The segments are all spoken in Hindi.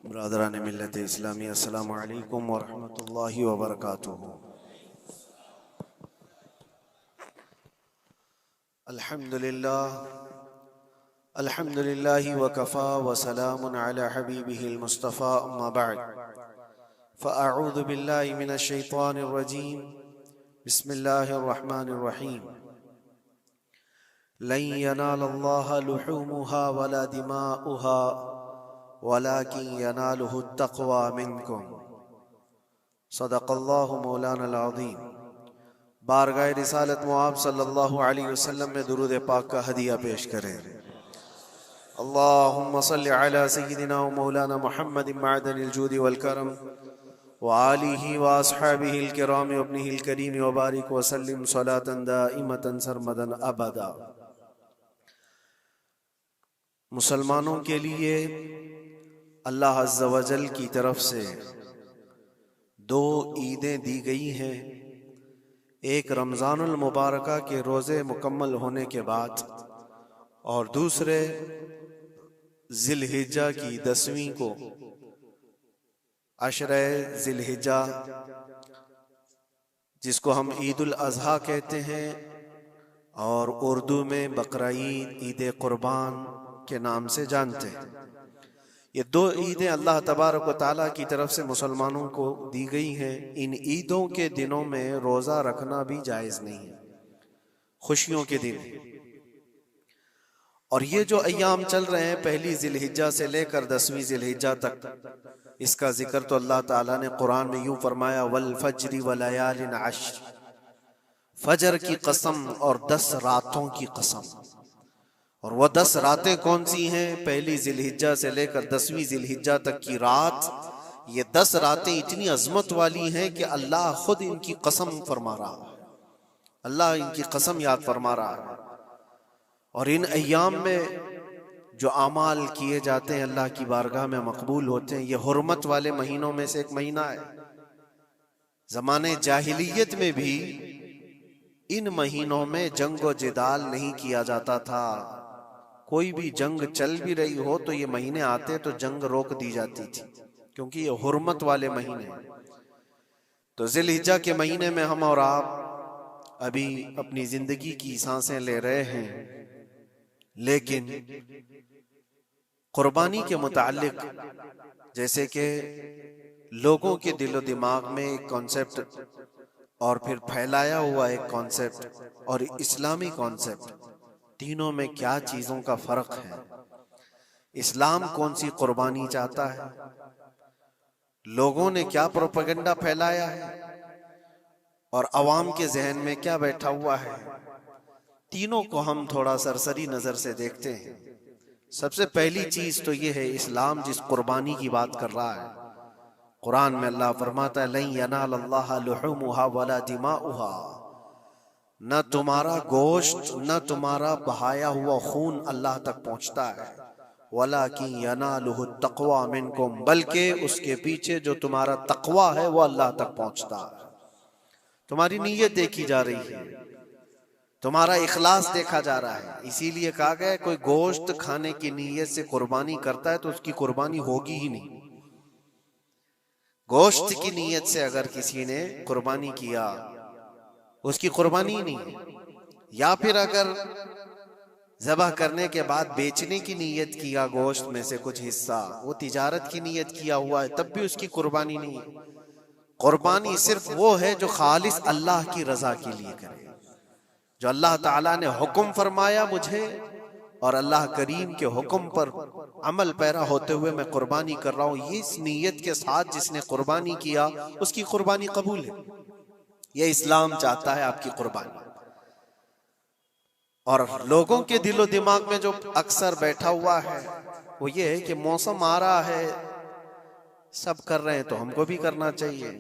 ब्रादरान मिल्लत इस्लामी अस्सलामु अलैकुम व रहमतुल्लाहि व बरकातुहू। अल्हम्दुलिल्लाहि व कफ़ा व सलामुन अला हबीबिहिल मुस्तफ़ा अम्मा बअद फ़अऊज़ु बिल्लाहि मिनश शैतानिर रजीम बिस्मिल्लाहिर रहमानिर रहीम लन यनालल्लाह लुहूमुहा वला दिमाउहा वलाकिन यनालुहु तक़वा मिनकुम। सदक़ल्लाहु मौलानल अज़ीम। बारगाह रिसालत मुआब सल्लल्लाहु अलैहि वसल्लम में दुरूद पाक का हदिया पेश करें। अल्लाहुम्मा सल्लि अला सय्यिदिना व मौलाना मुहम्मदिन मअदनिल जूदि वल करम व आलिहि व अस्हाबिहिल किराम व इब्निहिल करीम व बारिक व सल्लिम सलातन दाइमतन सरमदन अबदा। मुसलमानों के लिए अल्लाह अज़्ज़ा व जल की तरफ से दो ईदें दी गई हैं। एक रमज़ानुल मुबारका के रोज़े मुकम्मल होने के बाद और दूसरे ज़िलहिज्जा की 10वीं को अशरे ज़िलहिज्जा, जिसको हम ईदुल अज़हा कहते हैं और उर्दू में बकरा ईद, ईद कुर्बान के नाम से जानते हैं। ये दो ईदें अल्लाह तबारक व तआला की तरफ से मुसलमानों को दी गई हैं। इन ईदों के दिनों में रोज़ा रखना भी जायज़ नहीं है, खुशियों के दिन। और ये जो अय्याम चल रहे हैं पहली ज़िलहिज्जा से लेकर 10वीं ज़िलहिज्जा तक, इसका जिक्र तो अल्लाह ताला ने कुरान में यूं फरमाया, वल फज्रि व लयालिन अश्र, फजर की कसम और 10 रातों की कसम। और वह 10 रातें कौन सी हैं? पहली ज़िलहिज्जा से लेकर 10वीं ज़िलहिज्जा तक की रात। ये 10 रातें इतनी अजमत वाली हैं कि अल्लाह खुद इनकी कसम फरमा रहा है, अल्लाह इनकी कसम याद फरमा रहा है। और इन अय्याम में जो आमाल किए जाते हैं अल्लाह की बारगाह में मकबूल होते हैं। ये हुर्मत वाले महीनों में से एक महीना है। ज़माने जाहिलियत में भी इन महीनों में जंग व जिदाल नहीं किया जाता था। कोई भी जंग चल भी रही हो तो ये महीने आते तो जंग रोक दी जाती थी, क्योंकि ये हुर्मत वाले महीने हैं। तो ज़िलहिज्जा के महीने में हम और आप अभी अपनी जिंदगी की सांसें ले रहे हैं, लेकिन कुर्बानी के मुताल्लिक जैसे कि लोगों के दिलो दिमाग में एक कॉन्सेप्ट और फिर फैलाया हुआ एक कॉन्सेप्ट और इस्लामी कॉन्सेप्ट, तीनों में क्या चीजों का फर्क है? इस्लाम कौन सी कुर्बानी चाहता है? लोगों ने क्या प्रोपेगेंडा फैलाया है और अवाम के जहन में क्या बैठा हुआ है? तीनों को हम थोड़ा सरसरी नजर से देखते हैं। सबसे पहली चीज तो ये है, इस्लाम जिस कुर्बानी की बात कर रहा है, कुरान में अल्लाह फरमाता है, लन यनालल्लाह लुहूमुहा वला दिमाउहा, न तुम्हारा गोश्त न तुम्हारा बहाया हुआ खून अल्लाह तक पहुंचता है, वलाकिन यनालुहु तक़वा मिनकुम, बल्कि उसके पीछे जो तुम्हारा तक़वा है वो अल्लाह तक पहुंचता है। तुम्हारी नीयत देखी जा रही है, तुम्हारा इखलास देखा जा रहा है। इसीलिए कहा गया कोई गोश्त खाने की नीयत से कुर्बानी करता है तो उसकी कुर्बानी होगी ही नहीं। गोश्त की नीयत से अगर किसी ने कुर्बानी किया उसकी कुर्बानी ही नहीं है। या फिर अगर ज़बह करने के बाद बेचने की नीयत किया गोश्त में से कुछ हिस्सा, वो तिजारत की नीयत किया हुआ है, तब भी उसकी कुर्बानी नहीं है। कुर्बानी सिर्फ वो है जो खालिस अल्लाह की रजा के लिए करे, जो अल्लाह ताला ने हुक्म फरमाया मुझे और अल्लाह करीम के हुक्म पर अमल पैरा होते हुए मैं कुर्बानी कर रहा हूँ, ये इस नीयत के साथ जिसने कुर्बानी किया उसकी कुर्बानी कबूल है। ये इस्लाम चाहता है आपकी कुर्बानी। और लोगों के दिलो दिमाग में जो अक्सर बैठा हुआ है वो ये है कि मौसम आ रहा है, सब कर रहे हैं तो हमको भी करना चाहिए।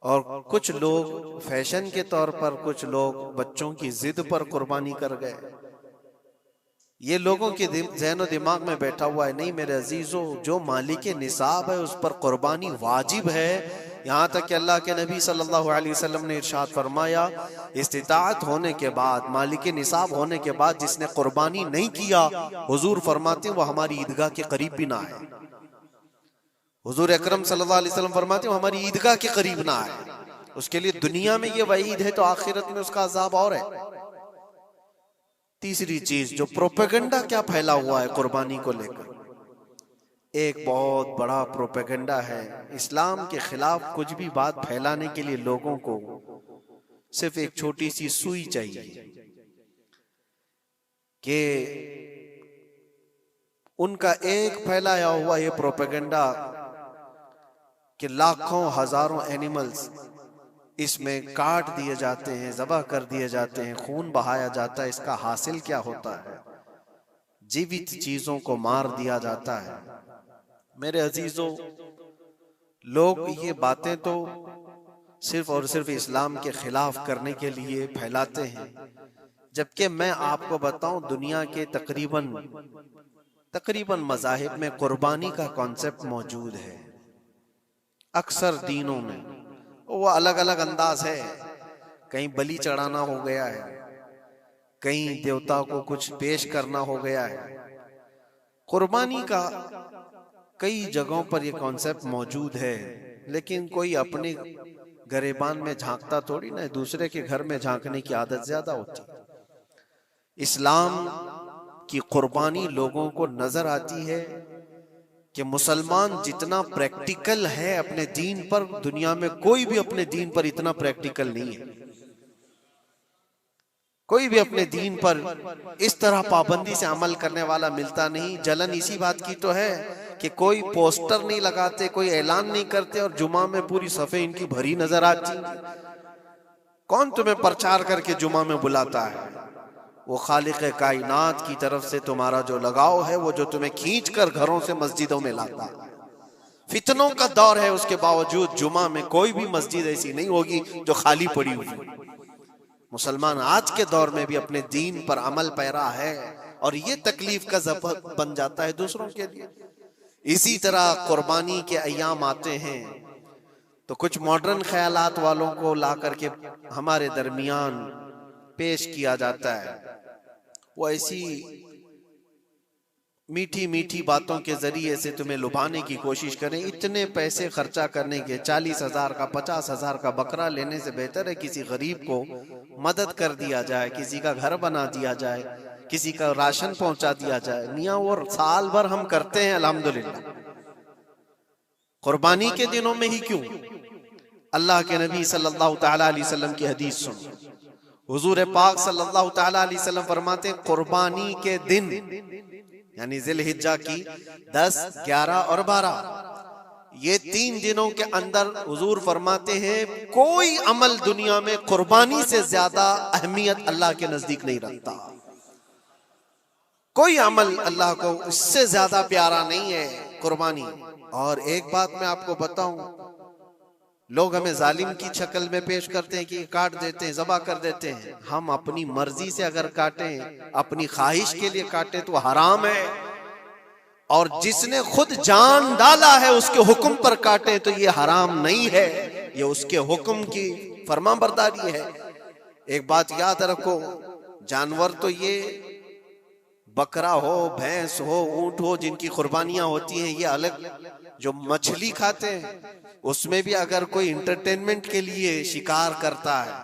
और कुछ लोग फैशन के तौर पर, कुछ लोग बच्चों की जिद पर कुर्बानी कर गए। ये लोगों के ज़हन और दिमाग में बैठा हुआ है। नहीं मेरे अजीजों, जो मालिक निसाब है उस पर कुर्बानी वाजिब है। यहाँ तक कि अल्लाह के नबी सल्लल्लाहु अलैहि वसल्लम ने इरशाद फरमाया, इस्तिताअत होने के बाद, मालिक निसाब होने के बाद जिसने कुर्बानी नहीं किया, हुजूर फरमाते हैं वो हमारी ईदगाह के करीब भी ना है। हुजूर अकरम सल्लल्लाहु अलैहि वसल्लम फरमाते हैं हमारी ईदगाह के करीब ना आए, उसके लिए दुनिया में ये वईद है तो आखिरत में उसका अजाब और है। तीसरी चीज जो प्रोपेगेंडा क्या फैला हुआ है कुर्बानी को लेकर, एक बहुत बड़ा प्रोपेगेंडा है इस्लाम के खिलाफ। कुछ भी बात फैलाने के लिए लोगों को सिर्फ एक छोटी सी सुई चाहिए कि उनका एक फैलाया हुआ ये प्रोपेगेंडा कि लाखों हजारों एनिमल्स इसमें काट दिए जाते हैं, ज़बह कर दिए जाते हैं, खून बहाया जाता है, इसका हासिल क्या होता है? जीवित चीजों को मार दिया जाता है। मेरे अजीजों, लोग ये बातें तो सिर्फ और सिर्फ इस्लाम के खिलाफ करने के लिए फैलाते हैं, जबकि मैं आपको बताऊं दुनिया के तकरीबन मज़ाहिब में कुर्बानी का कॉन्सेप्ट मौजूद है। अक्सर दीनों में वो अलग अलग अंदाज है, कहीं बलि चढ़ाना हो गया है, कहीं देवता को कुछ पेश करना हो गया है। कुर्बानी का कई जगहों पर ये कॉन्सेप्ट मौजूद है, लेकिन कोई अपने गरेबान में झांकता थोड़ी ना, दूसरे के घर में झांकने की आदत ज्यादा होती है। इस्लाम की कुर्बानी लोगों को नजर आती है कि मुसलमान जितना प्रैक्टिकल है अपने दीन पर, दुनिया में कोई भी अपने दीन पर इतना प्रैक्टिकल नहीं है। कोई भी अपने दीन पर इस तरह पाबंदी से अमल करने वाला मिलता नहीं। जलन इसी बात की तो है कि कोई पोस्टर नहीं लगाते, कोई ऐलान नहीं करते और जुमा में पूरी सफे इनकी भरी नजर आती। कौन तुम्हें प्रचार करके जुमा में बुलाता है? वो खालिक कायनात की तरफ से तुम्हारा जो लगाव है, वो जो तुम्हें खींच कर घरों से मस्जिदों में लाता है। फितनों का दौर है, उसके बावजूद जुमा में कोई भी मस्जिद ऐसी नहीं होगी जो खाली पड़ी हुई। मुसलमान आज के दौर में भी अपने दीन पर अमल पैरा है और ये तकलीफ का सबब बन जाता है दूसरों के लिए। इसी तरह कुर्बानी के अय्याम आते हैं तो कुछ मॉडर्न ख्यालात वालों को ला करके हमारे दरमियान पेश किया जाता है। वो ऐसी मीठी मीठी बातों के जरिए से तुम्हें लुभाने की कोशिश करें। इतने पैसे खर्चा करने के, 40,000 का 50,000 का बकरा लेने से बेहतर है किसी गरीब को मदद कर दिया जाए, किसी का घर बना दिया जाए, किसी का राशन पहुंचा दिया जाए। मियाँ वो साल भर हम करते हैं अल्हम्दुलिल्लाह, कुर्बानी के दिनों में ही क्यों? अल्लाह के नबी सल्लल्लाहु तआला अलैहि वसल्लम की हदीस सुन, हुजूर पाक सल्लल्लाहु तआला अलैहि वसल्लम फरमाते हैं कुर्बानी के दिन यानी जिलहिज्जा की 10, 11 और 12, ये 3 दिनों के अंदर हुजूर फरमाते हैं कोई अमल दुनिया में कुर्बानी से ज्यादा अहमियत अल्लाह के नजदीक नहीं रखता। कोई अमल अल्लाह को इससे ज्यादा प्यारा नहीं है कुर्बानी। और एक बात मैं आपको बताऊं, लोग हमें जालिम की शक्ल में पेश करते हैं कि काट देते हैं, ज़बह कर देते हैं। हम अपनी मर्जी से अगर काटें, अपनी ख्वाहिश के लिए काटें तो हराम है, और जिसने खुद जान डाला है उसके हुक्म पर काटें तो ये हराम नहीं है, ये उसके हुक्म की फरमाबरदारी है। एक बात याद रखो, जानवर तो ये बकरा हो, भैंस हो, ऊंट हो, जिनकी कुर्बानियां होती हैं, ये अलग। जो मछली खाते हैं उसमें भी अगर कोई इंटरटेनमेंट के लिए शिकार करता है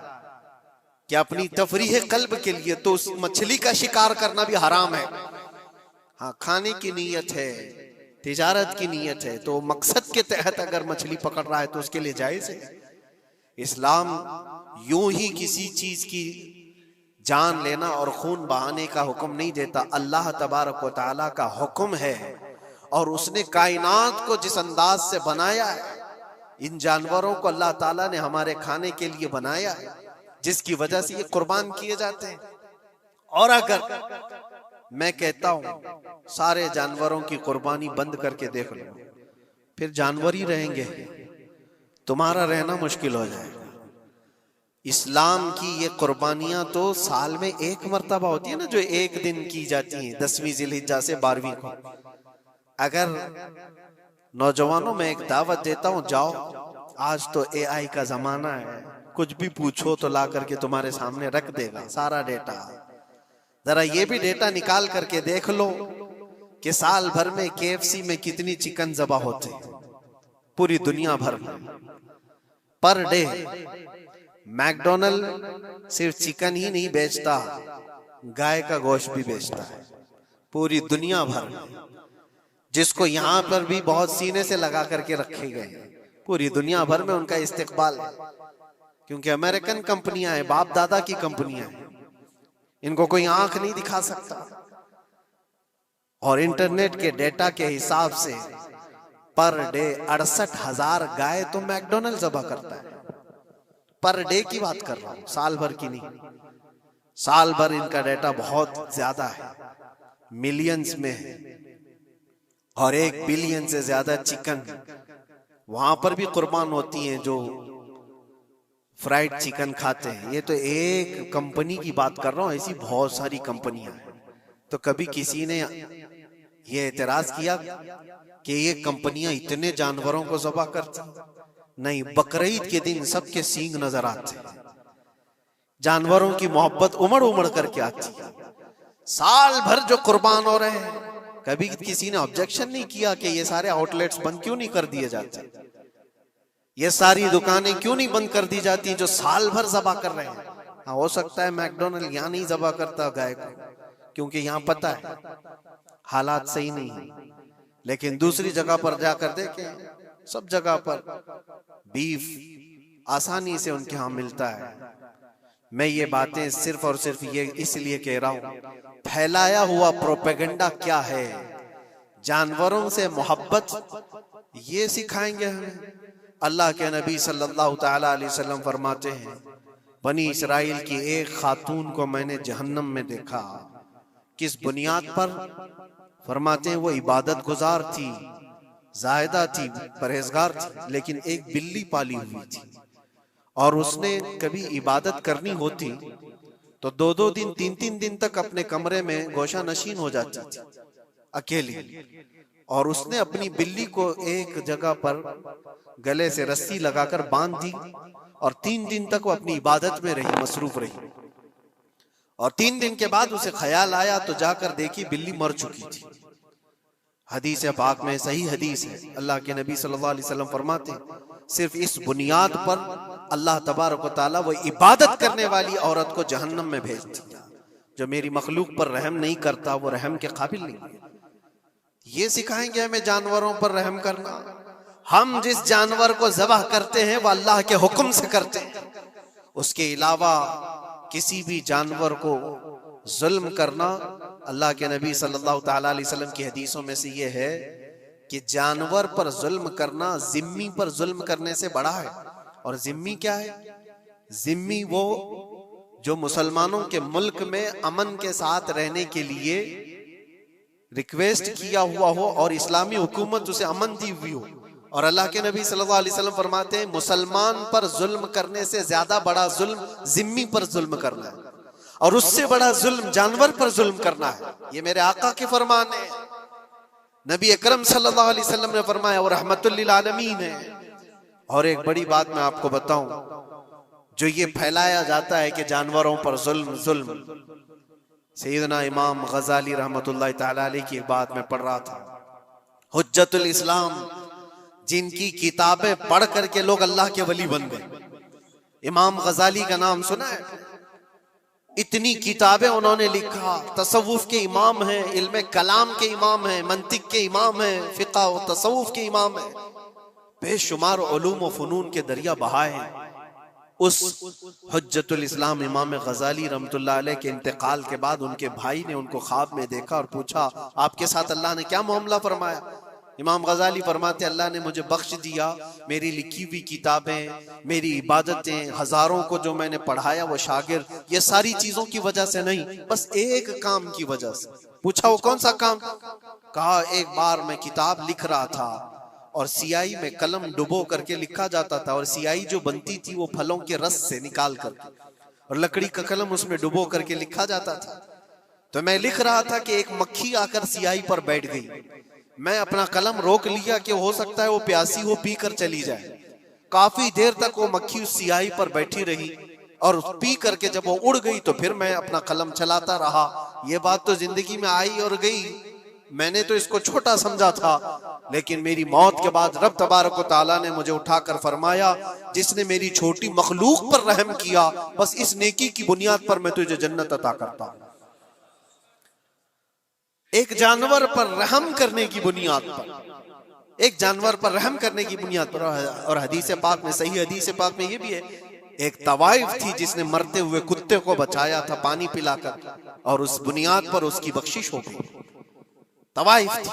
कि अपनी तफरीह कल्ब के लिए, तो उस मछली का शिकार करना भी हराम है। हाँ, खाने की नीयत है, तिजारत की नीयत है, तो मकसद के तहत अगर मछली पकड़ रहा है तो उसके लिए जायज है। इस्लाम यूं ही किसी चीज की जान लेना और खून बहाने का हुक्म नहीं देता। अल्लाह तबारक व तआला का हुक्म है और उसने कायनात को जिस अंदाज से बनाया है, इन जानवरों को अल्लाह ताला ने हमारे खाने के लिए बनाया है, जिसकी वजह से ये कुर्बान किए जाते हैं। और अगर मैं कहता हूं सारे जानवरों की कुर्बानी बंद करके देख लो, फिर जानवर ही रहेंगे, तुम्हारा रहना मुश्किल हो जाएगा। इस्लाम की ये कुर्बानियां तो साल में एक मर्तबा होती है ना, जो एक दिन की जाती है, 10वीं जिलहिज्जा से 12वीं को। अगर नौजवानों में एक दावत देता हूं, जाओ, आज तो AI का जमाना है, कुछ भी पूछो तो ला करके तुम्हारे सामने रख देगा सारा डेटा। जरा ये भी डेटा निकाल करके देख लो कि साल भर में KFC में कितनी चिकन ज़बह होते हैं, पूरी दुनिया भर में पर डे। मैकडोनल्ड सिर्फ चिकन ही नहीं बेचता, गाय का गोश्त भी बेचता है पूरी दुनिया भर में, जिसको यहाँ पर भी बहुत सीने से लगा करके रखे गए हैं। पूरी दुनिया भर में उनका इस्तेकबाल है, क्योंकि अमेरिकन कंपनियां हैं, बाप दादा की कंपनियां हैं, इनको कोई आंख नहीं दिखा सकता। और इंटरनेट के डेटा के हिसाब से पर डे 68,000 गाय तो मैकडोनल्ड ज़बह करता है। पर डे की बात कर रहा हूं, साल भर की नहीं। साल भर इनका डेटा बहुत ज्यादा है, मिलियंस में है, और 1 बिलियन से ज्यादा चिकन वहां पर भी कुर्बान होती हैं जो फ्राइड चिकन खाते हैं। ये तो एक कंपनी की बात कर रहा हूं, ऐसी बहुत सारी कंपनियां हैं। तो कभी किसी ने ये एतराज किया कि ये कंपनियां इतने जानवरों को ज़बह करती? नहीं, बकरीद के दिन सबके सींग नजर आते हैं, जानवरों की मोहब्बत उमड़ उमड़ करके आती है। साल भर जो कुर्बान हो रहे हैं, कभी किसी ने ऑब्जेक्शन नहीं किया कि ये सारे आउटलेट्स बंद क्यों नहीं कर दिए जाते, ये सारी दुकानें क्यों नहीं बंद कर दी जाती जो साल भर ज़बह कर रहे हैं। हाँ, हो सकता है मैकडोनल्ड यहाँ नहीं ज़बह करता गाय को, क्योंकि यहाँ पता है हालात सही नहीं है, लेकिन दूसरी जगह पर जाकर देखें, सब जगह पर बीफ आसानी से उनके यहाँ मिलता है। मैं ये बातें सिर्फ और सिर्फ ये इसलिए कह रहा हूं, फैलाया हुआ प्रोपेगेंडा क्या है, जानवरों से मोहब्बत ये सिखाएंगे हमें। अल्लाह के नबी सल्लल्लाहु ताला अलैहि वसल्लम फरमाते हैं, बनी इसराइल की एक खातून को मैंने जहन्नम में देखा। किस बुनियाद पर? फरमाते हैं वो इबादत गुजार थी, जाहिदा थी, परहेजगार थी, लेकिन एक बिल्ली पाली हुई थी, और उसने कभी इबादत करनी होती तो 2-2 दिन 3-3 दिन तक अपने कमरे में गोशा नशीन हो जाती थी अकेली। और उसने अपनी बिल्ली को एक जगह पर गले से रस्सी लगाकर बांध दी, और 3 दिन तक वो अपनी इबादत में रही, मसरूफ रही। और 3 दिन के बाद उसे ख्याल आया तो जाकर देखी बिल्ली मर चुकी थी। हदीस पाक में, सही हदीस है, अल्लाह के नबी सल्लल्लाहु अलैहि वसल्लम फरमाते, सिर्फ इस बुनियाद पर अल्लाह तबारक व तआला वो इबादत करने वाली औरत को जहन्नम में भेज दिया। जो मेरी मखलूक पर रहम नहीं करता वो रहम के काबिल नहीं है। ये सिखाएंगे हमें जानवरों पर रहम करना। हम जिस जानवर को ज़बह करते हैं वो अल्लाह के हुक्म से करते हैं, उसके अलावा किसी भी जानवर को जुल्म करना, अल्लाह के नबी सल्लल्लाहु ताला अलैहि वसल्लम की हदीसों में से ये है कि जानवर पर जुल्म करना जिम्मी पर जुल्म करने से बड़ा है। और जिम्मी क्या है? जिम्मी वो जो मुसलमानों के मुल्क में अमन के साथ रहने के लिए रिक्वेस्ट किया हुआ हो और इस्लामी हुकूमत उसे अमन दी हुई हो। और अल्लाह के नबी सल्लल्लाहु अलैहि वसल्लम फरमाते हैं, मुसलमान पर जुल्म करने से ज्यादा बड़ा जुल्म जिम्मी पर जुल्म करना है, और उससे बड़ा जुल्म जानवर पर जुल्म करना है। ये मेरे आका के फरमान है। नबी अकरम सल्लल्लाहु अलैहि वसल्लम ने फरमाया, और रहमतुल लिल आलमीन है। और एक बड़ी बात मैं आपको बताऊं, जो ये फैलाया जाता है कि जानवरों पर जुल्म जुल्म, सैयदना इमाम गजाली रहमतुल्लाह ताला अलैह की एक बात मैं पढ़ रहा था, हुज्जतुल इस्लाम, जिनकी किताबें पढ़ करके लोग अल्लाह के वली बन गए। इमाम गजाली का नाम सुना है? इतनी किताबें उन्होंने लिखा, तसव्वुफ के इमाम हैं, इल्म कलाम के इमाम हैं, मंतिक के इमाम हैं, फिक़ह व तसव्वुफ के इमाम हैं, बेशुमार उलूम व फनून के दरिया बहाए हैं। उस हुज्जतुल इस्लाम इमाम गजाली रहमतुल्लाह अलैह के इंतकाल के बाद उनके भाई ने उनको ख्वाब में देखा और पूछा, आपके साथ अल्लाह ने क्या मामला फरमाया? इमाम गजाली फरमाते, अल्लाह ने मुझे बख्श दिया, मेरी लिखी हुई किताबें, मेरी इबादतें, हजारों को जो मैंने पढ़ाया वो शागिर्द, ये सारी चीजों की वजह से नहीं, बस एक काम की वजह से। पूछा वो कौन सा काम? कहा एक बार मैं किताब लिख रहा था और सियाही में कलम डुबो करके लिखा जाता था, और सियाही जो बनती थी वो फलों के रस से निकाल कर, और लकड़ी का कलम उसमें डुबो करके लिखा जाता था। तो मैं लिख रहा था कि एक मक्खी आकर सियाही पर बैठ गई। मैं अपना कलम रोक लिया कि हो सकता है वो प्यासी हो, पी कर चली जाए। काफी देर तक वो मक्खी उस सियाही पर बैठी रही, और पी करके जब वो उड़ गई तो फिर मैं अपना कलम चलाता रहा। ये बात तो जिंदगी में आई और गई, मैंने तो इसको छोटा समझा था, लेकिन मेरी मौत के बाद रब तबारक व तआला ने मुझे उठाकर फरमाया, जिसने मेरी छोटी मखलूक पर रहम किया, बस इस नेकी की बुनियाद पर मैं तुझे जन्नत अता करता हूं। एक जानवर पर रहम करने की बुनियाद पर, एक जानवर पर रहम करने की बुनियाद पर। और हदीस पाक में, सही हदीस पाक में ये भी है, एक तवाइफ थी जिसने मरते हुए कुत्ते को बचाया था पानी पिलाकर, और उस बुनियाद पर उसकी बख्शिश हो गई। तवाइफ थी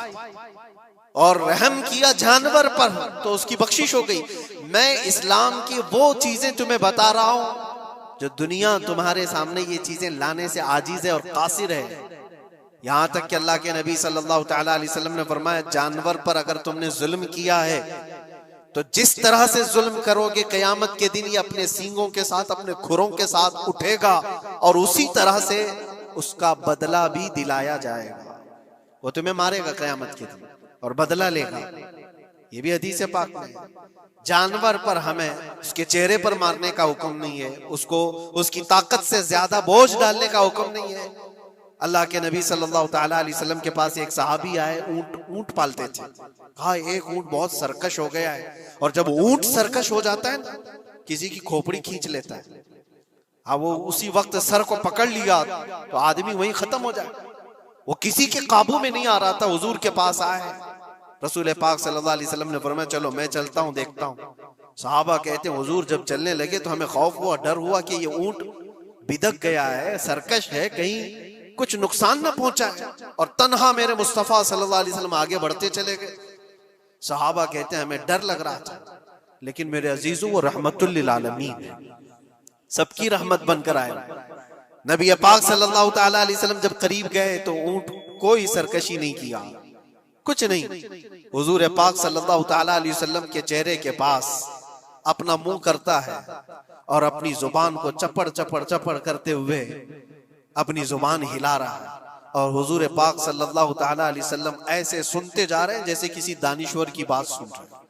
और रहम किया जानवर पर तो उसकी बख्शिश हो गई। मैं इस्लाम की वो चीजें तुम्हें बता रहा हूं जो दुनिया तुम्हारे सामने ये चीजें लाने से आजीज है और कासिर है। यहां तक कि अल्लाह के नबी सल्लल्लाहु तआला अलैहि वसल्लम ने फरमाया, जानवर पर अगर तुमने जुल्म किया है तो जिस तरह से जुल्म करोगे कयामत के दिन ये अपने सींगों के साथ, अपने खुरों के साथ उठेगा और उसी तरह से उसका बदला भी दिलाया जाएगा। वो तुम्हें मारेगा कयामत के दिन और बदला लेगा। ये भी हदीस पाक में। जानवर पर हमें उसके चेहरे पर मारने का हुक्म नहीं है, उसको उसकी ताकत से ज्यादा बोझ डालने का हुक्म नहीं है। अल्लाह के नबी सल्लल्लाहु तआला अलैहि वसल्लम के पास एक सहाबी आए, ऊंट पालते थे। कहा एक ऊंट बहुत सरकश हो गया है, और जब ऊंट सरकश हो जाता है ना, किसी की खोपड़ी खींच लेता है। हाँ, वो उसी वक्त सर को पकड़ लिया तो आदमी वहीं खत्म हो जाए। वो किसी के काबू में नहीं आ रहा था, हुजूर के पास आए। रसूल पाक सल्लल्लाहु अलैहि वसल्लम ने फरमाया, चलो मैं चलता हूँ, देखता हूँ। सहाबा कहते हैं, हुजूर जब चलने लगे तो हमें खौफ हुआ, डर हुआ कि ये ऊंट बिदक गया है, सरकश है, कहीं कुछ नुकसान न पहुंचाए। और तन्हा मेरे मुस्तफा सल्लल्लाहु अलैहि वसल्लम आगे बढ़ते चले गए। सहाबा कहते हैं, हमें डर लग रहा था, लेकिन मेरे अजीजों वो रहमतुल लिल आलमीन है, सबकी रहमत बनकर आए। नबी पाक सल्लल्लाहु तआला अलैहि वसल्लम जब करीब गए तो ऊंट कोई सरकशी नहीं किया, कुछ नहीं। हुजूर पाक सल्लल्लाहु तआला अलैहि वसल्लम के चेहरे के पास अपना मुंह करता है और अपनी जुबान को चपड़ चपड़ चपड़ करते हुए अपनी जुबान हिला रहा है। और हुजूर पाक सल्लल्लाहु तआला अलैहि वसल्लम ऐसे सुनते जा रहे हैं जैसे किसी दानिश्वर की बात सुन रहे हैं।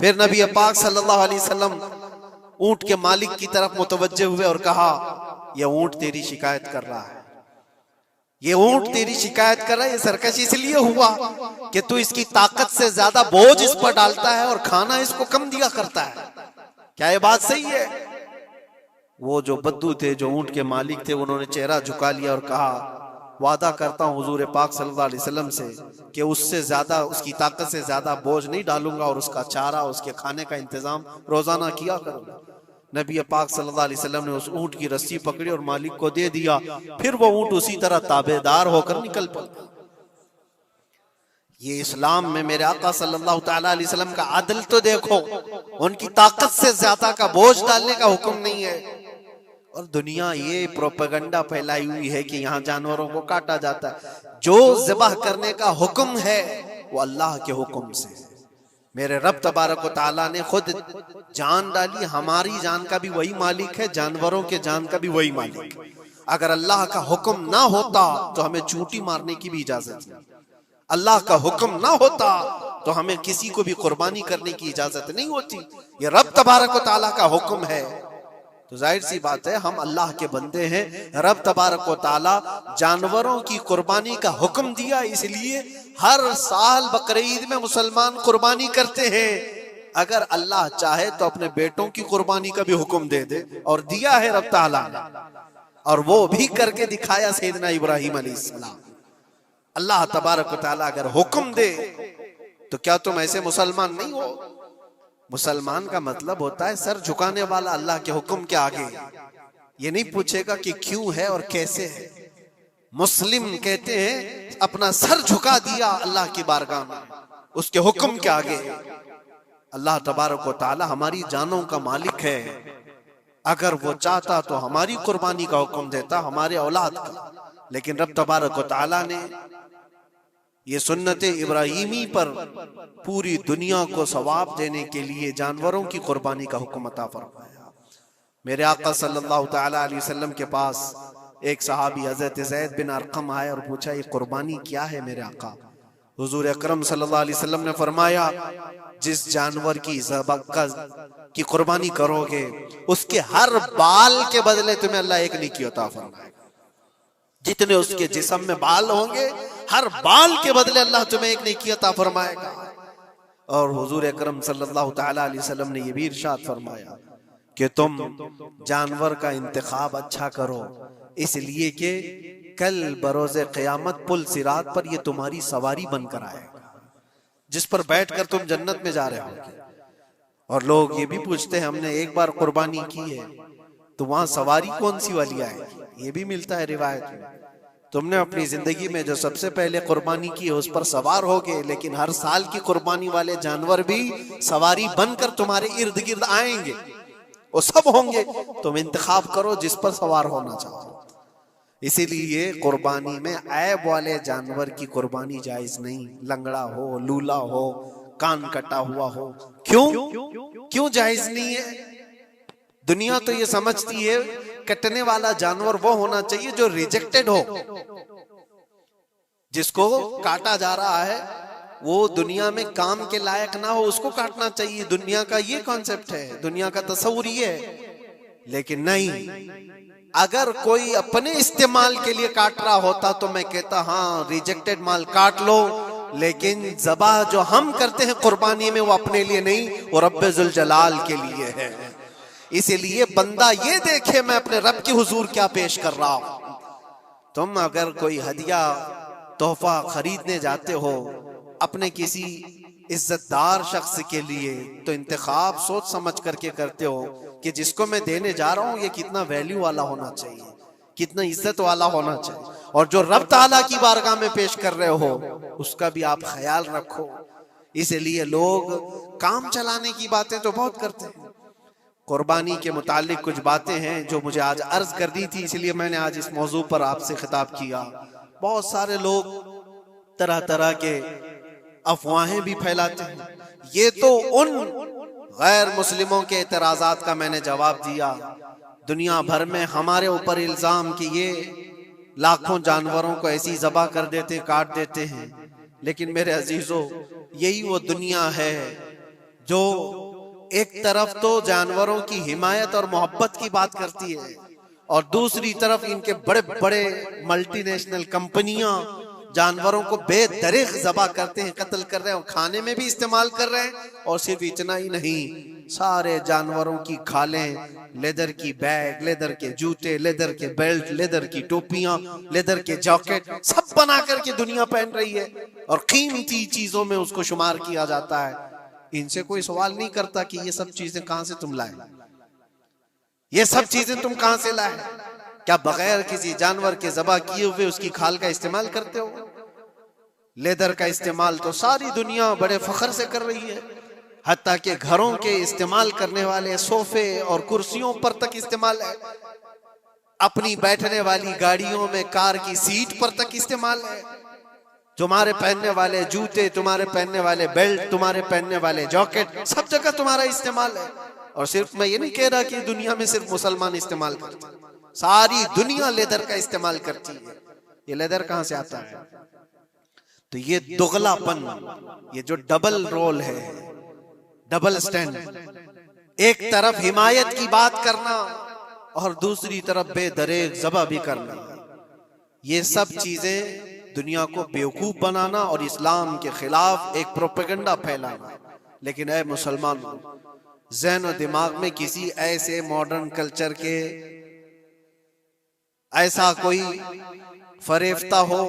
फिर नबी पाक सल्लल्लाहु अलैहि वसल्लम ऊंट के मालिक की तरफ मुतवज्जे हुए और कहा, यह ऊंट तेरी शिकायत कर रहा है, ये ऊंट तेरी शिकायत कर रहा है। ये सरकश इसलिए हुआ कि तू इसकी ताकत से ज्यादा बोझ इस पर डालता है और खाना इसको कम दिया करता है। क्या ये बात सही है? वो जो बद्दू थे, जो ऊंट के मालिक थे, उन्होंने चेहरा झुका लिया और कहा, वादा करता हूं हुजूर पाक सल्लल्लाहु अलैहि वसल्लम से कि उससे ज्यादा, उसकी ताकत से ज्यादा बोझ नहीं डालूंगा और उसका चारा, उसके खाने का इंतजाम रोजाना किया करूंगा। नबी पाक सल्लल्लाहु अलैहि वसल्लम ने उस ऊंट की रस्सी पकड़ी और मालिक को दे दिया। फिर वो ऊंट उसी तरह ताबेदार होकर निकल पड़ा। ये इस्लाम में मेरे आका सल्लल्लाहु तआला अलैहि वसल्लम का अदल तो देखो, उनकी ताकत से ज्यादा का बोझ डालने का हुक्म नहीं है। और दुनिया ये प्रोपेगेंडा फैलाई हुई है कि यहाँ जानवरों को काटा जाता है। जो ज़िबाह करने का हुक्म है वो अल्लाह के हुक्म से। मेरे रब तबारक व तआला ने खुद जान डाली, हमारी जान का भी वही मालिक है, जानवरों के जान का भी वही मालिक। अगर अल्लाह का हुक्म ना होता तो हमें चूंटी मारने की भी इजाजत नहीं। अल्लाह का हुक्म ना होता तो हमें किसी को भी कुर्बानी करने की इजाजत नहीं होती। ये रब तबारक व तआला का हुक्म है, तो जाहिर सी बात है हम अल्लाह के बंदे हैं। रब तबारक व तआला जानवरों की कुर्बानी का हुक्म दिया, इसलिए हर साल बकरीद में मुसलमान कुर्बानी करते हैं। अगर अल्लाह चाहे तो अपने बेटों की कुर्बानी का भी हुक्म दे दे, और दिया है रब तआला ने, और वो भी करके दिखाया सैयदना इब्राहिम अलैहिस्सलाम। अल्लाह तबारक व तआला अगर हुक्म दे तो क्या तुम ऐसे मुसलमान नहीं हो? मुसलमान का मतलब होता है सर झुकाने वाला अल्लाह के हुक्म के आगे। ये नहीं पूछेगा कि क्यों है और कैसे है। मुस्लिम कहते हैं अपना सर झुका दिया अल्लाह की बारगाह में, उसके हुक्म के आगे। अल्लाह तबारक व तआला हमारी जानों का मालिक है। अगर वो चाहता तो हमारी कुर्बानी का हुक्म देता, हमारे औलाद का, लेकिन रब तबारक व तआला ने ये सुन्नत इब्राहिमी पर पूरी दुनिया को सवाब देने के लिए जानवरों की कुर्बानी का हुक्म अता फरमाया। मेरे आका सल्लल्लाहु तआला अलैहि वसल्लम के पास एक सहाबी हजरत ज़ैद बिन अरकम आया और पूछा, ये कुर्बानी क्या है मेरे आका? हुजूर अकरम सल्लल्लाहु अलैहि वसल्लम ने फरमाया, जिस जानवर की कुर्बानी करोगे उसके हर बाल के बदले तुम्हें अल्लाह एक नेकी अता फरमाएगा। जितने उसके जिस्म में बाल होंगे हर बाल के बदले अल्लाह तुम्हें एक नेकी अता फरमाएगा। और हुजूर अकरम सल्लल्लाहु तआला अलैहि वसल्लम ने ये भी इरशाद फरमाया कि तुम जानवर का इंतखाब अच्छा करो, इसलिए कि कल बरोज़े क़यामत पुल सिरात पर ये तुम्हारी सवारी बनकर आएगा, जिस पर बैठकर तुम जन्नत में जा रहे होगे। और लोग ये भी पूछते हैं, हमने एक बार कुर्बानी की है तो वहां सवारी कौन सी वाली आएगी? ये भी मिलता है रिवायत में। तुमने अपनी जिंदगी में जो सबसे पहले कुर्बानी की है उस पर सवार होगे, लेकिन हर साल की कुर्बानी वाले जानवर भी सवारी बनकर तुम्हारे इर्द गिर्द आएंगे, वो सब होंगे। तुम इंतखाब करो जिस पर सवार होना चाहो। इसीलिए कुर्बानी में ऐब वाले जानवर की कुर्बानी जायज नहीं, लंगड़ा हो, लूला हो, कान कटा हुआ हो। क्यों जायज नहीं है? दुनिया तो ये समझती है कटने वाला जानवर वो होना चाहिए जो रिजेक्टेड हो, जिसको काटा जा रहा है वो दुनिया में काम के लायक ना हो, उसको काटना चाहिए। दुनिया का ये कॉन्सेप्ट है, दुनिया का तस्वुर ये है। लेकिन नहीं, अगर कोई अपने इस्तेमाल के लिए काट रहा होता तो मैं कहता हाँ रिजेक्टेड माल काट लो, लेकिन ज़बाह जो हम करते हैं कुर्बानी में वो अपने लिए नहीं, वो रब्बे जुल जलाल के लिए है। इसीलिए बंदा ये देखे मैं अपने रब की हुजूर क्या पेश कर रहा हूं। तुम अगर कोई हदिया तोहफा खरीदने जाते हो अपने किसी इज्जतदार शख्स के लिए, तो इंतखाब सोच समझ करके करते हो कि जिसको मैं देने जा रहा हूं ये कितना वैल्यू वाला होना चाहिए, कितना इज्जत वाला होना चाहिए, और जो रब ताला की बारगाह में पेश कर रहे हो उसका भी आप ख्याल रखो। इसलिए लोग काम चलाने की बातें तो बहुत करते हैं। कुर्बानी के मुतालिक कुछ बातें हैं जो मुझे आज अर्ज करनी थी, इसलिए मैंने आज इस मौजू पर आपसे खिताब किया। बहुत सारे लोग तरह तरह के अफवाहें भी फैलाते हैं। ये तो उन गैर मुस्लिमों के एतराजात का मैंने जवाब दिया। दुनिया भर में हमारे ऊपर इल्जाम कि ये लाखों जानवरों को ऐसी ज़बह कर देते, काट देते हैं। लेकिन मेरे अजीजों, यही वो दुनिया है जो एक तरफ तो जानवरों की हिमायत और मोहब्बत की बात करती है, और दूसरी तरफ इनके बड़े बड़े मल्टीनेशनल कंपनियां जानवरों को बेदरीग ज़बह करते हैं, कत्ल कर रहे हैं और खाने में भी इस्तेमाल कर रहे हैं। और सिर्फ इतना ही नहीं, सारे जानवरों की खालें, लेदर की बैग, लेदर के जूते, लेदर के बेल्ट, लेदर की टोपियां, लेदर के जैकेट सब बना करके दुनिया पहन रही है, और कीमती चीजों में उसको शुमार किया जाता है। इनसे कोई सवाल नहीं करता कि ये सब चीजें कहां से तुम लाए, ये सब चीजें तुम कहां से लाए? क्या बगैर किसी जानवर के ज़बह किए हुए उसकी खाल का इस्तेमाल करते हो? लेदर का इस्तेमाल तो सारी दुनिया बड़े फख्र से कर रही है, हत्ता कि घरों के इस्तेमाल करने वाले सोफे और कुर्सियों पर तक इस्तेमाल है, अपनी बैठने वाली गाड़ियों में कार की सीट पर तक इस्तेमाल है। तुम्हारे पहनने वाले जूते, तुम्हारे पहनने वाले बेल्ट, तुम्हारे पहनने वाले जैकेट, सब जगह तुम्हारा इस्तेमाल है। और सिर्फ मैं ये नहीं कह रहा कि दुनिया में सिर्फ मुसलमान इस्तेमाल करते, सारी दुनिया लेदर का इस्तेमाल करती है। ये लेदर कहां से आता है? तो ये दुगलापन, ये जो डबल रोल है, डबल स्टैंड, एक तरफ हिमायत की बात करना और दूसरी तरफ बेदरेग ज़बह भी करना, ये सब चीजें दुनिया को बेवकूफ बनाना और इस्लाम के खिलाफ एक प्रोपेगेंडा फैलाना। लेकिन ऐ मुसलमान, ज़हन और दिमाग में किसी ऐसे मॉडर्न कल्चर के ऐसा कोई फरेफ्ता हो,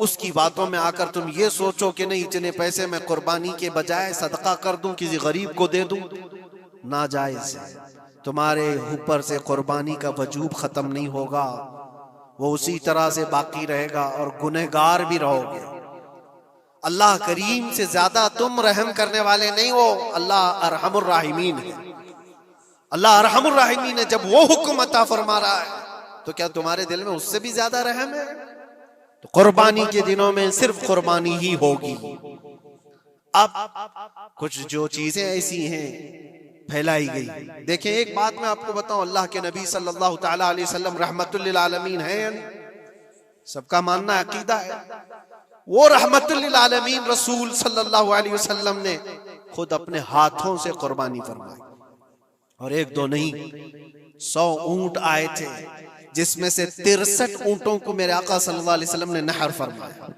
उसकी बातों में आकर तुम ये सोचो कि नहीं इतने पैसे मैं कुर्बानी के बजाय सदका कर दूं, किसी गरीब को दे दूं, नाजायज है। तुम्हारे ऊपर से कुर्बानी का वजूब खत्म नहीं होगा, वो उसी तरह से बाकी रहेगा और गुनहगार भी रहोगे। अल्लाह करीम से ज्यादा तुम रहम करने वाले नहीं हो, अल्लाह अरहमुर राहिमीन है। अल्लाह अरहमुर राहिमीन है। जब वो हुक्म अता फरमा रहा है तो क्या तुम्हारे दिल में उससे भी ज्यादा रहम है? तो कुर्बानी के दिनों में सिर्फ कुर्बानी ही होगी। अब कुछ जो चीजें ऐसी हैं फैलाई गई, देखें एक बात मैं आपको बताऊं, अल्लाह के नबी सल्लल्लाहु तआला अलैहि वसल्लम रहमतुल लिल आलमीन है, सबका मानना अकीदा है। वो रहमतुल लिल आलमीन रसूल सल्लल्लाहु अलैहि वसल्लम ने खुद अपने हाथों से कुर्बानी फरमाई, और एक दो नहीं 100 ऊंट आए थे, जिसमें से 63 ऊंटों को मेरे आका सल्लल्लाहु अलैहि वसल्लम ने नहर फरमाया।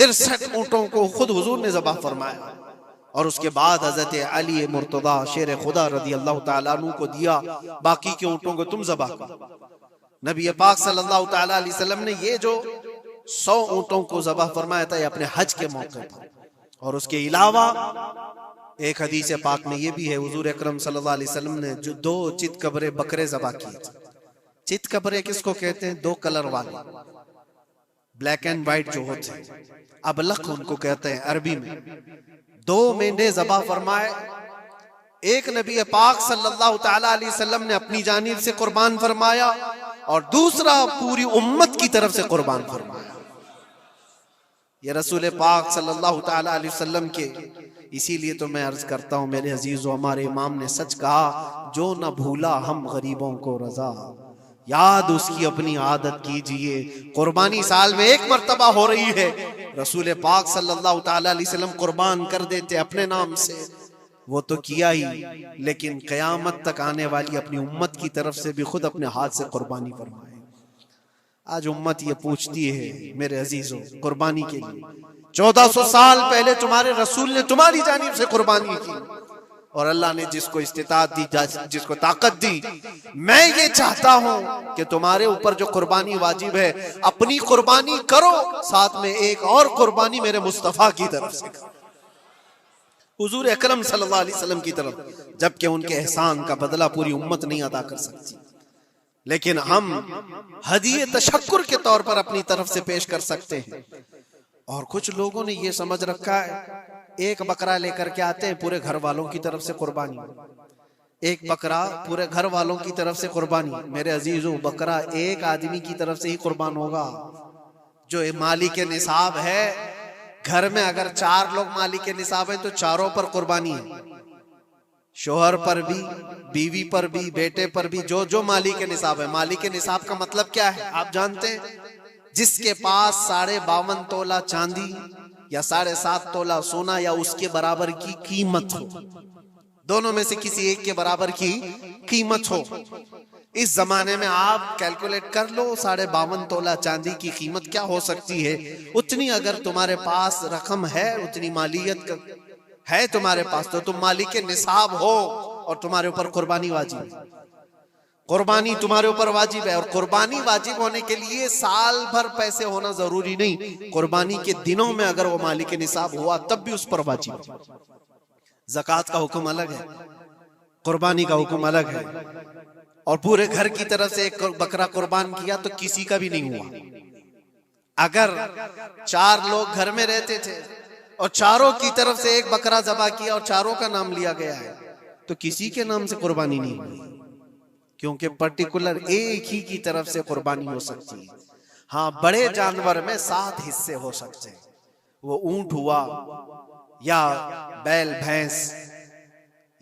63 ऊंटों को खुद हुजूर ने ज़बह फरमाया और उसके बाद हजरत अली मुर्तदा शेर खुदा रदी अल्लाह ताला अन्हु को दिया, बाकी के ऊंटों को तुम ज़बह करो। नबी पाक सल्लल्लाहु ताला अलैहि वसल्लम ने ये जो 100 ऊंटों को ज़बह फरमाया था ये अपने हज के मौके पर। और उसके अलावा एक हदीस पाक में ये भी है, हुजूर अकरम सल्लल्लाहु अलैहि वसल्लम ने जो 2 चितकबरे बकरे ज़बह किए थे। चितकबरे किसको कहते हैं? 2 कलर वाले, ब्लैक एंड व्हाइट जो होते हैं, अबलख उनको कहते हैं अरबी में। 2 मेंढे ज़बह फरमाए। एक नबी पाक सल्लल्लाहु ताला अलैहि वसल्लम ने अपनी जानिब से कुर्बान फरमाया और दूसरा पूरी उम्मत की तरफ से कुर्बान फरमाया। ये रसूल पाक सल्लल्लाहु ताला अलैहि वसल्लम के, इसीलिए तो मैं अर्ज करता हूँ मेरे अजीजों, हमारे इमाम ने सच कहा, जो न भूला हम गरीबों को रजा, याद उसकी अपनी आदत कीजिए। कुर्बानी साल में 1 मर्तबा हो रही है, रसूल पाक सल्लल्लाहु ताला अलैहि वसल्लम कुर्बान कर देते अपने नाम से, वो तो किया ही, लेकिन कयामत तक आने वाली अपनी उम्मत की तरफ से भी खुद अपने हाथ से कुर्बानी फरमाए। आज उम्मत ये पूछती है मेरे अजीजों, कुर्बानी के लिए 1400 साल पहले तुम्हारे रसूल ने तुम्हारी जानिब से कुर्बानी की, और अल्लाह ने जिसको इस्तिताअत दी, जिसको ताकत दी, मैं ये चाहता हूं कि तुम्हारे ऊपर जो कुर्बानी वाजिब है अपनी कुर्बानी करो, साथ में एक और कुर्बानी मेरे मुस्तफा की तरफ से करो, हुजूर अकरम सल्लल्लाहु अलैहि वसल्लम की तरफ, जबकि उनके एहसान का बदला पूरी उम्मत नहीं अदा कर सकती, लेकिन हम हदिये तशक्कुर के तौर पर अपनी तरफ से पेश कर सकते हैं। और कुछ लोगों ने ये समझ रखा है, एक बकरा लेकर के आते हैं पूरे घर वालों की तरफ से कुर्बानी, एक बकरा पूरे घर वालों की तरफ से कुर्बानी। मेरे अजीजों, बकरा एक आदमी की तरफ से ही कुर्बान होगा जो माली के निसाब है। घर में अगर 4 लोग माली के निसाब है तो चारों पर कुर्बानी है, शोहर पर भी, बीवी पर भी, बेटे पर भी, जो जो माली के निसाब है। माली के निसाब का मतलब क्या है आप जानते हैं? जिसके पास 52.5 तोला चांदी या 7.5 तोला सोना या उसके बराबर की कीमत हो, दोनों में से किसी एक के बराबर की कीमत हो। इस जमाने में आप कैलकुलेट कर लो 52.5 तोला चांदी की कीमत क्या हो सकती है। उतनी अगर तुम्हारे पास रकम है, उतनी मालियत है तुम्हारे पास, तो तुम मालिक के निसाब हो और तुम्हारे ऊपर कुर्बानी वाजिब है। कुर्बानी तुम्हारे ऊपर वाजिब है, और कुर्बानी वाजिब होने के लिए साल भर पैसे होना जरूरी नहीं, कुर्बानी के दिनों में अगर वो मालिक के निसाब हुआ तब भी उस पर वाजिब है। ज़कात का हुक्म अलग है, कुर्बानी का हुक्म अलग है। और पूरे घर की तरफ से एक बकरा कुर्बान किया तो किसी का भी नहीं हुआ। अगर 4 लोग घर में रहते थे और चारों की तरफ से एक बकरा ज़बह किया और चारों का नाम लिया गया है तो किसी के नाम से कुर्बानी नहीं हुई, क्योंकि पर्टिकुलर एक ही की तरफ से कुर्बानी हो सकती है। हाँ, बड़े जानवर में 7 हिस्से हो सकते हैं, वो ऊंट हुआ या बैल भैंस,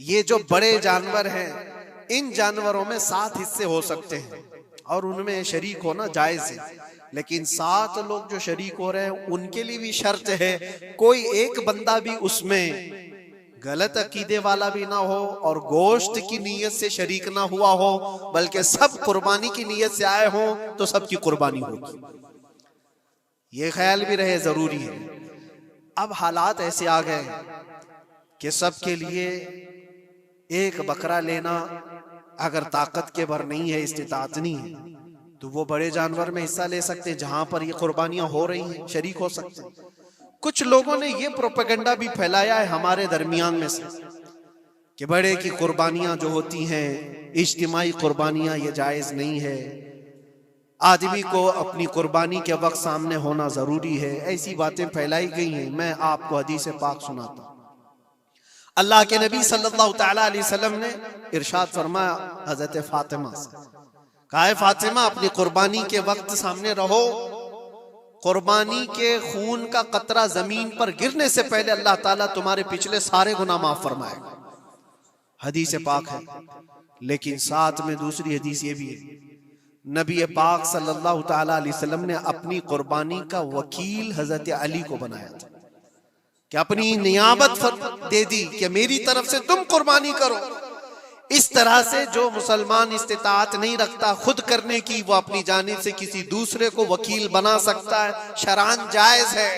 ये जो बड़े जानवर हैं इन जानवरों में 7 हिस्से हो सकते हैं और उनमें शरीक होना जायज है। लेकिन 7 लोग जो शरीक हो रहे हैं उनके लिए भी शर्त है, कोई एक बंदा भी उसमें गलत अकीदे वाला भी ना हो और गोश्त की नीयत से शरीक ना हुआ हो, बल्कि सब कुर्बानी की नीयत से आए हों तो सबकी कुर्बानी होगी। ये ख्याल भी रहे, जरूरी है। अब हालात ऐसे आ गए कि सबके लिए एक बकरा लेना अगर ताकत के भर नहीं है, इस्तिताअत नहीं है, तो वो बड़े जानवर में हिस्सा ले सकते हैं जहां पर ये कुर्बानियां हो रही हैं, शरीक हो सकते हैं। कुछ लोगों ने ये प्रोपेगेंडा भी फैलाया है हमारे दरमियान में से कि बड़े की कुर्बानियां जो होती हैं इज्तिमाई कुर्बानियां, ये जायज नहीं है, आदमी को अपनी कुर्बानी के वक्त सामने होना जरूरी है। ऐसी बातें फैलाई गई हैं। मैं आपको हदीस पाक सुनाता हूं। अल्लाह के नबी सल्लल्लाहु ताला अलैहि वसल्लम ने इरशाद फरमाया हजरत फातिमा से, कहा है फातिमा अपनी कुर्बानी के वक्त सामने रहो, कुर्बानी के खून का कतरा जमीन पर गिरने से पहले अल्लाह ताला तुम्हारे पिछले सारे गुनाह माफ फरमाएगा। हदीस पाक है, लेकिन साथ में दूसरी हदीस ये भी है, नबी पाक सल्लल्लाहु ताला अलैहि वसल्लम ने अपनी कुर्बानी का वकील हजरत अली को बनाया था कि अपनी नियाबत दे दी कि मेरी तरफ से तुम कुर्बानी करो। इस तरह से जो मुसलमान इस्तिताअत नहीं रखता खुद करने की, वो अपनी जानिब से किसी दूसरे को वकील बना सकता है, शरअन जायज है।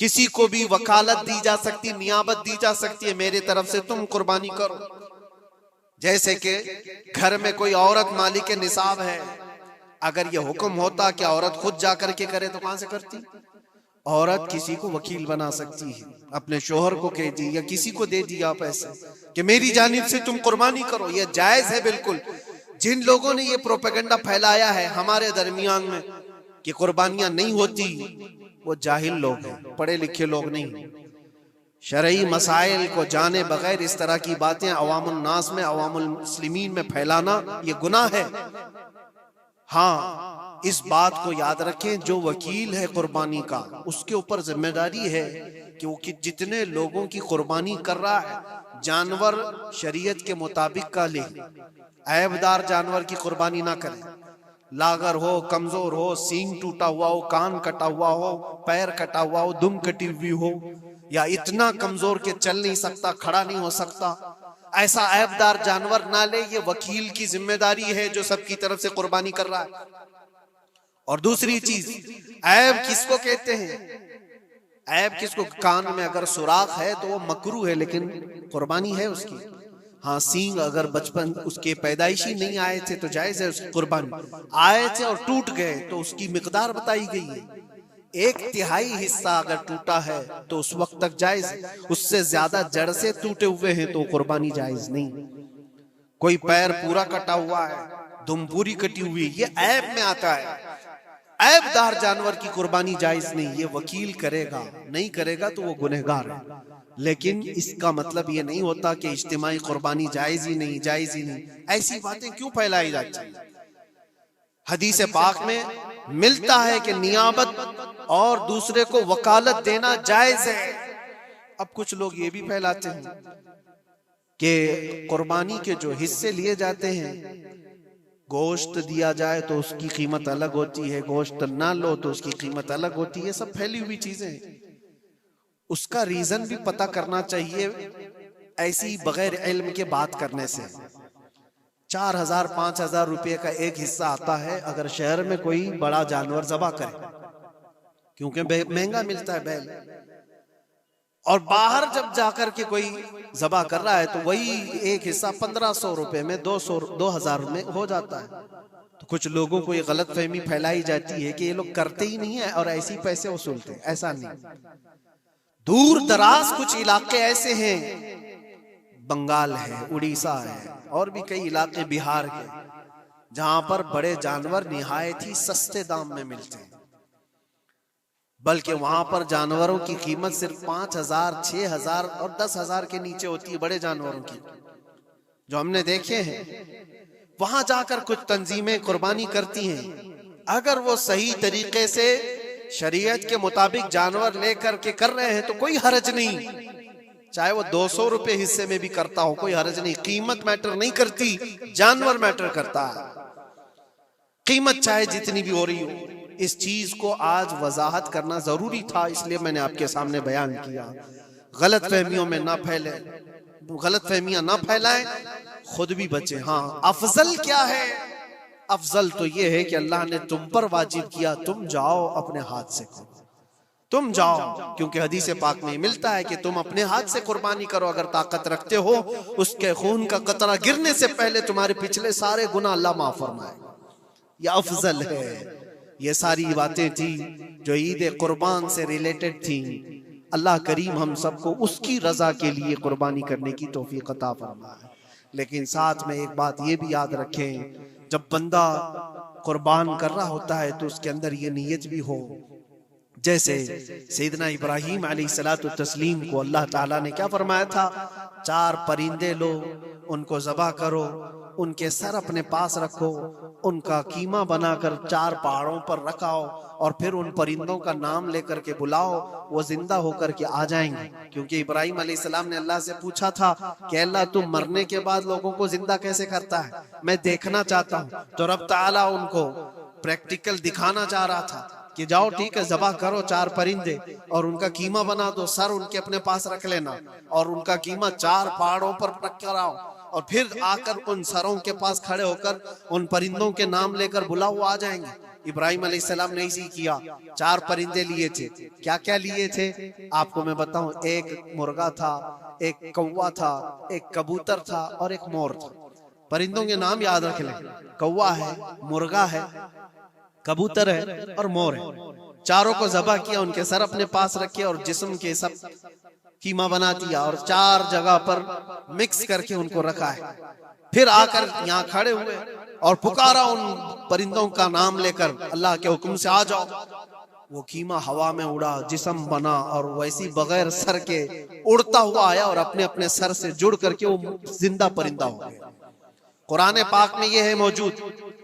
किसी को भी वकालत दी जा सकती, नियाबत दी जा सकती है, मेरे तरफ से तुम कुर्बानी करो। जैसे कि घर में कोई औरत मालिक निसाब है, अगर ये हुक्म होता कि औरत खुद जाकर के करे तो कहां से करती? औरत किसी को वकील बना सकती है, अपने शोहर को कह दी या किसी को दे दिया पैसे कि मेरी जानिब से तुम कुर्बानी करो, ये जायज है बिल्कुल। जिन लोगों ने ये प्रोपेगेंडा फैलाया है हमारे दरमियान में कि कुर्बानियां नहीं होती, वो जाहिल लोग हैं, पढ़े लिखे लोग नहीं। शरई मसाइल को जाने बगैर इस तरह की बातें अवामुल नास में, अवामुल मुस्लिमीन में फैलाना ये गुनाह है। हाँ, इस बात को याद रखें, जो वकील है कुर्बानी का, उसके ऊपर जिम्मेदारी है कि वो जितने लोगों की कुर्बानी कर रहा है, जानवर शरीयत के मुताबिक का ले, ऐबदार जानवर की कुर्बानी ना करें। लागर हो, कमजोर हो, सींग टूटा हुआ हो, कान कटा हुआ हो, पैर कटा हुआ हो, दुम कटी हुई हो, या इतना कमजोर के चल नहीं सकता, खड़ा नहीं हो सकता, ऐसा ऐबदार जानवर ना ले। ये वकील की जिम्मेदारी है जो सबकी तरफ से कुर्बानी कर रहा है। और दूसरी चीज, ऐब किसको कहते हैं? ऐब किसको? कान में अगर सुराख है तो वो मकरू है, लेकिन कुर्बानी है उसकी। हाँ, सींग अगर बचपन उसके पैदाइशी नहीं आए थे तो जायज है उसकी कुर्बानी। आए थे और टूट गए तो उसकी मिकदार बताई गई है। 1/3 हिस्सा अगर टूटा है तो उस वक्त तक जायज है, उससे ज्यादा जड़ से टूटे हुए हैं तो कुर्बानी जायज नहीं। कोई पैर पूरा कटा हुआ है, दुम पूरी कटी हुई, ये ऐब में आता है। ऐबदार जानवर की कुर्बानी जायज नहीं, ये वकील करेगा, नहीं करेगा तो वो गुनहगार है। लेकिन इसका मतलब ये नहीं होता कि इज्तिमाई कुर्बानी जायज ही नहीं, जायज ही नहीं। ऐसी बातें क्यों फैलाई जाती हैं? हदीस पाक में मिलता है कि नियाबत और दूसरे को वकालत देना जायज है। अब कुछ लोग ये भी फैलाते हैं कि कुर्बानी के जो हिस्से लिए जाते हैं, गोश्त दिया जाए तो उसकी कीमत अलग होती है, गोश्त ना लो तो उसकी कीमत अलग होती है। सब फैली हुई चीजें हैं। उसका रीजन भी पता करना चाहिए, ऐसी बगैर इल्म के बात करने से। 4000-5000 रुपये का एक हिस्सा आता है अगर शहर में कोई बड़ा जानवर ज़बा करे, क्योंकि महंगा मिलता है बैल, और बाहर जब जाकर के कोई ज़बा कर रहा है तो वही एक हिस्सा 1500 रुपये में, 2000 में हो जाता है। तो कुछ लोगों को ये गलत फहमी फैलाई जाती है कि ये लोग करते ही नहीं है और ऐसे ही पैसे वसूलते हैं। ऐसा नहीं। दूर दराज कुछ इलाके ऐसे हैं, बंगाल है, उड़ीसा है, और भी कई इलाके बिहार के, जहां पर बड़े जानवर निहायत ही सस्ते दाम में मिलते हैं। बल्कि वहां पर जानवरों की कीमत सिर्फ 5000, 6000 और 10,000 के नीचे होती है, बड़े जानवरों की, जो हमने देखे हैं। वहां जाकर कुछ तंजीमें कुर्बानी करती हैं। अगर वो सही तरीके से शरीयत के मुताबिक जानवर लेकर के कर रहे हैं तो कोई हर्ज नहीं, चाहे वो 200 रुपए हिस्से में भी करता हो, कोई हर्ज नहीं। कीमत मैटर नहीं करती, जानवर मैटर करता है। कीमत चाहे जितनी भी हो रही हो, इस चीज को आज वजाहत करना जरूरी था, इसलिए मैंने आपके सामने बयान किया। गलत फहमियों में ना फैले, गलत फहमियां ना फैलाएं, खुद भी बचे। हाँ, अफजल क्या है? अफजल तो ये है कि अल्लाह ने तुम पर वाजिब किया, तुम जाओ अपने हाथ से करो, तुम जाओ, क्योंकि हदीस पाक में मिलता है कि तुम अपने हाथ से कुर्बानी करो अगर ताकत रखते हो। उसके खून का कतरा गिरने से पहले तुम्हारे पिछले सारे गुनाह अल्लाह माफ फरमाएगा। यह अफजल है। ये सारी बातें थी जो ईद कुर्बान से रिलेटेड थी। अल्लाह करीम हम सबको उसकी रजा के लिए कुर्बानी करने की तौफीक अता फरमाए। लेकिन साथ में एक बात ये भी याद रखें, जब बंदा कुर्बान कर रहा होता है तो उसके अंदर ये नीयत भी हो, जैसे सैयदना इब्राहीम अलैहिस्सलातु तस्लीम को अल्लाह ताला ने क्या फरमाया था? 4 परिंदे लो, उनको ज़बा करो, उनके सर अपने पास रखो, उनका कीमा बनाकर 4 पहाड़ों पर रखाओ और फिर उन परिंदों का नाम लेकर के बुलाओ, वो जिंदा होकर के आ जाएंगे। क्योंकि इब्राहीम अलैहिस्सलाम ने अल्लाह से पूछा था कि अल्लाह तुम मरने के बाद लोगों को जिंदा कैसे करता है, मैं देखना चाहता हूँ। तो रब ताला उनको प्रैक्टिकल दिखाना चाह रहा था कि जाओ ठीक है, ज़बा करो 4 परिंदे और उनका कीमा बना दो, सर उनके अपने पास रख लेना और उनका कीमा 4 पहाड़ों पर रख कर आओ और फिर आकर उन सरों के पास खड़े होकर उन परिंदों के नाम लेकर बुलाओ, वो आ जाएंगे। इब्राहिम अलैहिस्सलाम ने इसी किया, 4 परिंदे लिए थे। क्या क्या लिए थे आपको मैं बताऊं, एक मुर्गा था, एक कौवा था, एक कबूतर था और एक मोर था। परिंदों के नाम याद रख लें, कौवा है, मुर्गा है, कबूतर है और मोर है। चारों को ज़बह किया, उनके सर अपने पास रखे और जिस्म के सब कीमा बना दिया और 4 जगह पर मिक्स करके उनको रखा है। फिर आकर यहाँ खड़े हुए और पुकारा उन परिंदों का नाम लेकर, अल्लाह के हुक्म से आ जाओ। वो कीमा हवा में उड़ा, जिस्म बना और वैसी बगैर सर के उड़ता हुआ आया और अपने अपने सर से जुड़ करके वो जिंदा परिंदा हो गया। कुरान पाक में ये है मौजूद।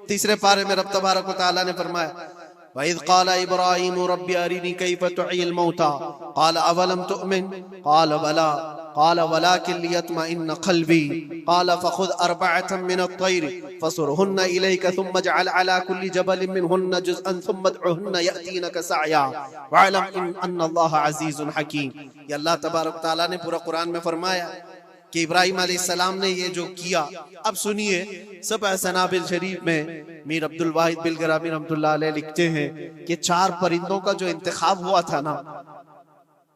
3 पारे में रब तबारक व तआला ने फरमाया, वइज़ क़ाल इब्राहीम रब्बी अरिनी कैफ़ तुह्यिल मौता क़ाल अवलम तुअमिन क़ाल बला क़ाल वलाकिन लियत्मइन्न क़ल्बी क़ाल फ़ख़ुज़ अर्बअतम मिनत-तैर फ़सुरहुन्न इलैका थुम्मा इजअल अला कुल्लि जबलिन मिनहुन्न जुज़अन थुम्मा उदउहुन्न यअतीनका सअया वअलम अन्नल्लाह अज़ीज़ुन हकीम। ये अल्लाह तबारक व तआला ने पूरा कुरान में फरमाया कि इब्राहिम अलैहिस्सलाम ने ये जो किया। अब सुनिए, सबअ सनाबिल शरीफ में मीर अब्दुल वाहिद बिलगरामी रहमतुल्लाह अलैह लिखते हैं कि 4 परिंदों का जो इंतखाब हुआ था ना,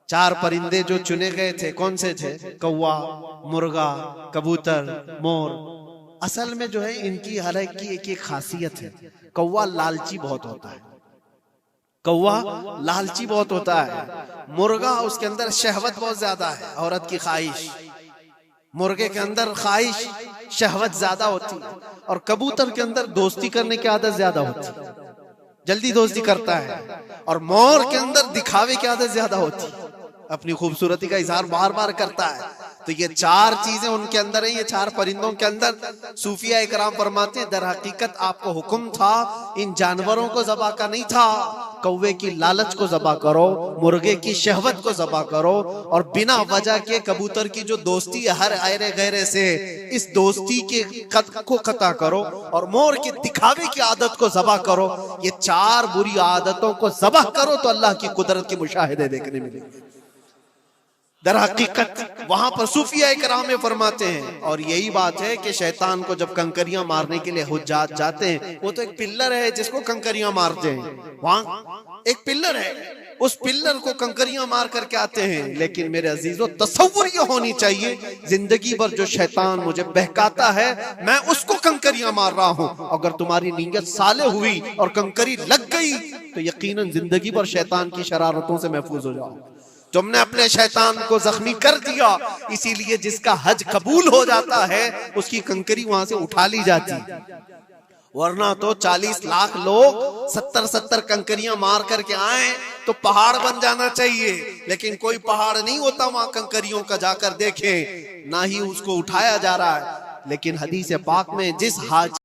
4 परिंदे जो चुने गए थे, कौन से थे? कौवा, मुर्गा, कबूतर, मोर। असल में जो है इनकी हर एक की एक एक खासियत है। कौवा लालची बहुत होता है, कौवा लालची बहुत होता है। मुर्गा, उसके अंदर शहवत बहुत ज्यादा है, औरत की ख्वाहिश। मुर्गे के अंदर ख्वाहिश शहवत ज्यादा होती है और कबूतर के अंदर दोस्ती करने की आदत ज्यादा होती है, जल्दी दोस्ती करता है। और मोर के अंदर दिखावे की आदत ज्यादा होती है, अपनी खूबसूरती का इजहार बार बार करता है। तो ये 4 चीजें उनके अंदर है, ये 4 परिंदों के अंदर। सूफिया इकराम फरमाते हैं, दर हकीकत आपको हुक्म था इन जानवरों को ज़बा का नहीं था। कौवे की लालच को ज़बा करो, मुर्गे की शहवत को ज़बा करो और बिना वजह के कबूतर की जो दोस्ती है हर आयरे गैरे से, इस दोस्ती के कद को खता करो और मोर के दिखावे की आदत को ज़बा करो। ये 4 बुरी आदतों को ज़बा करो तो अल्लाह की कुदरत के मुशाहिदे देखने मिलेंगे। दर हकीकत वहां पर सूफिया इकराम में फरमाते हैं, और यही बात है कि शैतान को जब कंकरियां मारने के लिए हुज्जात जाते हैं, वो तो एक पिल्लर है जिसको कंकरियां मारते हैं। वहां एक पिल्लर है, उस पिल्लर को कंकरियां मार करके आते हैं। लेकिन मेरे अजीजों, तसव्वुर ये होनी चाहिए, जिंदगी भर जो शैतान मुझे बहकाता है, मैं उसको कंकरियां मार रहा हूं। अगर तुम्हारी नीयत साले हुई और कंकरी लग गई तो यकीनन जिंदगी भर शैतान की शरारतों से महफूज हो जाओ। तुमने अपने शैतान को जख्मी कर दिया, इसीलिए जिसका हज कबूल हो जाता है उसकी कंकरी वहां से उठा ली जाती है। वरना तो 40 लाख लोग 70-70 कंकरियां मार करके आए तो पहाड़ बन जाना चाहिए, लेकिन कोई पहाड़ नहीं होता वहां कंकरियों का। जाकर देखें, ना ही उसको उठाया जा रहा है। लेकिन हदीस पाक में जिस हाज